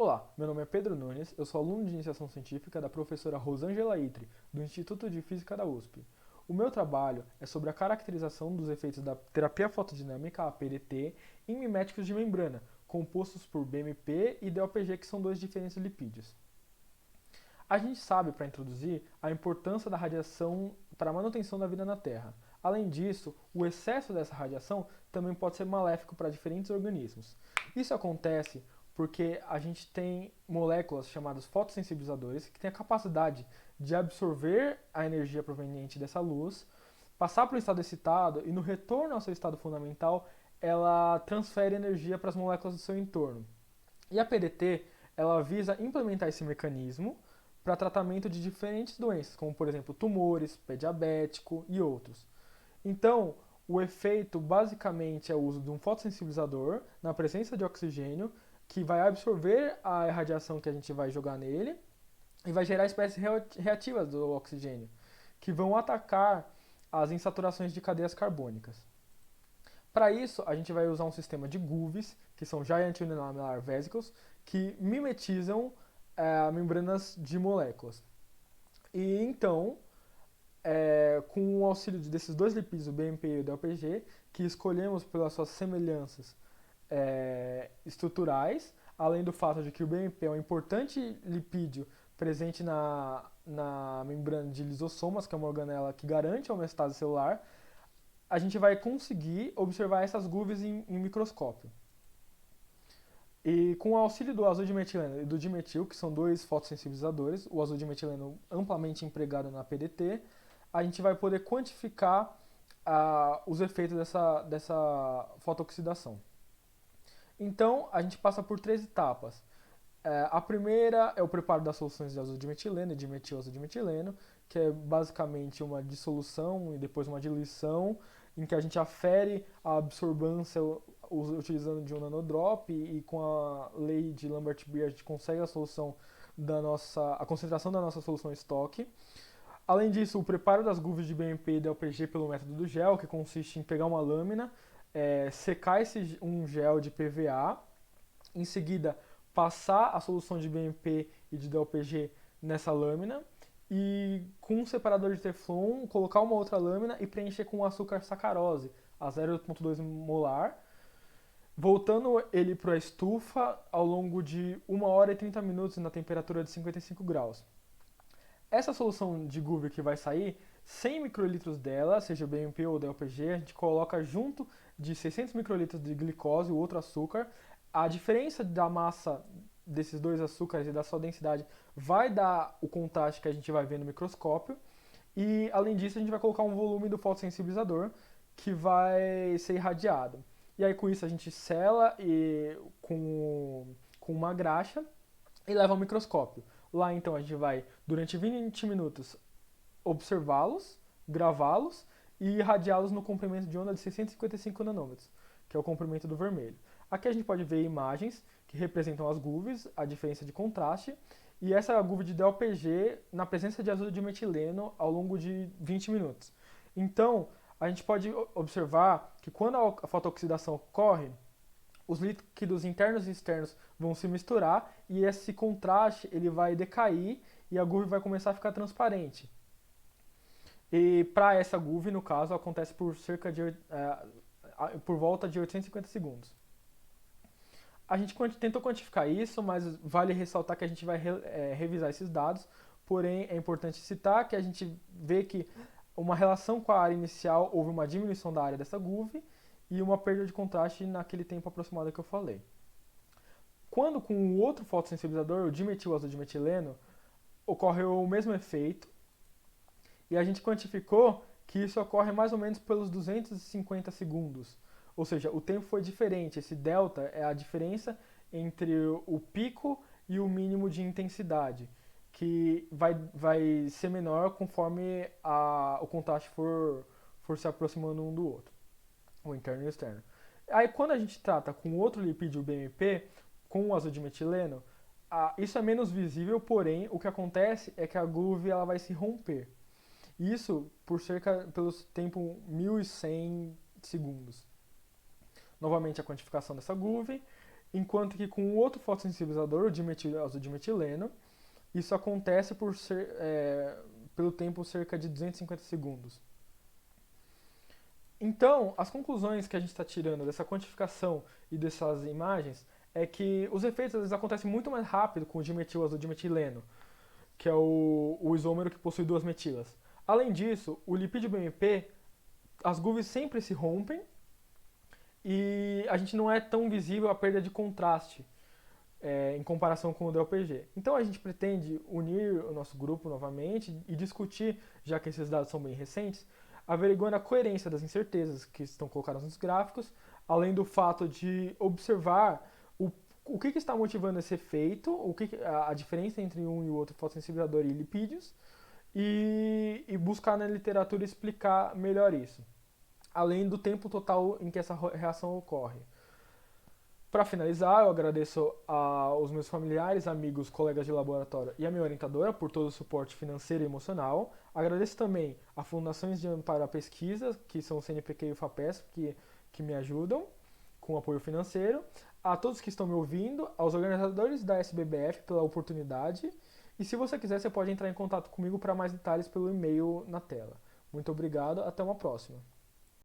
Olá, meu nome é Pedro Nunes, eu sou aluno de iniciação científica da professora Rosângela Itri, do Instituto de Física da USP. O meu trabalho é sobre a caracterização dos efeitos da terapia fotodinâmica, a PDT, em miméticos de membrana, compostos por BMP e DLPG, que são dois diferentes lipídios. A gente sabe, para introduzir, a importância da radiação para a manutenção da vida na Terra. Além disso, o excesso dessa radiação também pode ser maléfico para diferentes organismos. Isso acontece porque a gente tem moléculas chamadas fotossensibilizadores que têm a capacidade de absorver a energia proveniente dessa luz, passar para o estado excitado e no retorno ao seu estado fundamental ela transfere energia para as moléculas do seu entorno. E a PDT ela visa implementar esse mecanismo para tratamento de diferentes doenças, como por exemplo tumores, pé diabético e outros. Então, o efeito basicamente é o uso de um fotossensibilizador na presença de oxigênio que vai absorver a radiação que a gente vai jogar nele e vai gerar espécies reativas do oxigênio, que vão atacar as insaturações de cadeias carbônicas. Para isso, a gente vai usar um sistema de GUVs, que são Giant Unilamellar Vesicles, que mimetizam membranas de moléculas. E então, com o auxílio desses dois lipídios, o BMP e o DLPG, que escolhemos pelas suas semelhanças estruturais, além do fato de que o BMP é um importante lipídio presente na membrana de lisossomas, que é uma organela que garante a homeostase celular, a gente vai conseguir observar essas GUVs em microscópio. E com o auxílio do azul de metileno e do dimetil, que são dois fotossensibilizadores, o azul de metileno amplamente empregado na PDT, a gente vai poder quantificar os efeitos dessa fotooxidação. Então, a gente passa por três etapas. A primeira é o preparo das soluções de azul de metileno e de azul de metileno, que é basicamente uma dissolução e depois uma diluição, em que a gente afere a absorvância utilizando de um nanodrop e com a lei de Lambert-Beer a gente consegue a solução a concentração da nossa solução estoque. Além disso, o preparo das GUVs de BMP e DLPG pelo método do gel, que consiste em pegar uma lâmina, secar um gel de PVA, em seguida passar a solução de BMP e de DLPG nessa lâmina e com um separador de Teflon colocar uma outra lâmina e preencher com açúcar sacarose a 0,2 molar, voltando ele para a estufa ao longo de 1 hora e 30 minutos na temperatura de 55 graus. Essa solução de GUV que vai sair, 100 microlitros dela, seja BMP ou DLPG, a gente coloca junto de 600 microlitros de glicose, o outro açúcar. A diferença da massa desses dois açúcares e da sua densidade vai dar o contraste que a gente vai ver no microscópio. E, além disso, a gente vai colocar um volume do fotossensibilizador que vai ser irradiado. E aí, com isso, a gente sela com uma graxa e leva ao microscópio. Lá, então, a gente vai, durante 20 minutos, observá-los, gravá-los e irradiá-los no comprimento de onda de 655 nanômetros, que é o comprimento do vermelho. Aqui a gente pode ver imagens que representam as GUVs, a diferença de contraste, e essa GUV de DLPG na presença de azul de metileno ao longo de 20 minutos. Então, a gente pode observar que quando a fotooxidação ocorre, os líquidos internos e externos vão se misturar e esse contraste ele vai decair e a GUV vai começar a ficar transparente. E para essa GUV, no caso, acontece por volta de 850 segundos. A gente tentou quantificar isso, mas vale ressaltar que a gente vai revisar esses dados, porém é importante citar que a gente vê que uma relação com a área inicial houve uma diminuição da área dessa GUV e uma perda de contraste naquele tempo aproximado que eu falei. Quando com o outro fotossensibilizador, o dimetil azul de metileno, ocorreu o mesmo efeito e a gente quantificou que isso ocorre mais ou menos pelos 250 segundos. Ou seja, o tempo foi diferente. Esse delta é a diferença entre o pico e o mínimo de intensidade, que vai ser menor conforme o contraste for se aproximando um do outro, o interno e o externo. Aí quando a gente trata com outro lipídio BMP, com o azul de metileno, isso é menos visível, porém o que acontece é que a GUV ela vai se romper. Isso pelo tempo 1100 segundos. Novamente a quantificação dessa GUV enquanto que com o outro fotossensibilizador, o dimetilazodimetileno, isso acontece pelo tempo cerca de 250 segundos. Então, as conclusões que a gente está tirando dessa quantificação e dessas imagens é que os efeitos às vezes acontecem muito mais rápido com o dimetilazodimetileno, que é o isômero que possui duas metilas. Além disso, o lipídio BMP, as GUVs sempre se rompem e a gente não é tão visível a perda de contraste em comparação com o DLPG. Então a gente pretende unir o nosso grupo novamente e discutir, já que esses dados são bem recentes, averiguando a coerência das incertezas que estão colocadas nos gráficos, além do fato de observar o que está motivando esse efeito, a diferença entre um e o outro fotossensibilizador e lipídios, e buscar na literatura explicar melhor isso, além do tempo total em que essa reação ocorre. Para finalizar, eu agradeço aos meus familiares, amigos, colegas de laboratório e a minha orientadora por todo o suporte financeiro e emocional. Agradeço também a Fundações de Amparo à Pesquisa, que são o CNPq e o FAPESP, que me ajudam com apoio financeiro. A todos que estão me ouvindo, aos organizadores da SBBF pela oportunidade. E se você quiser, você pode entrar em contato comigo para mais detalhes pelo e-mail na tela. Muito obrigado, até uma próxima.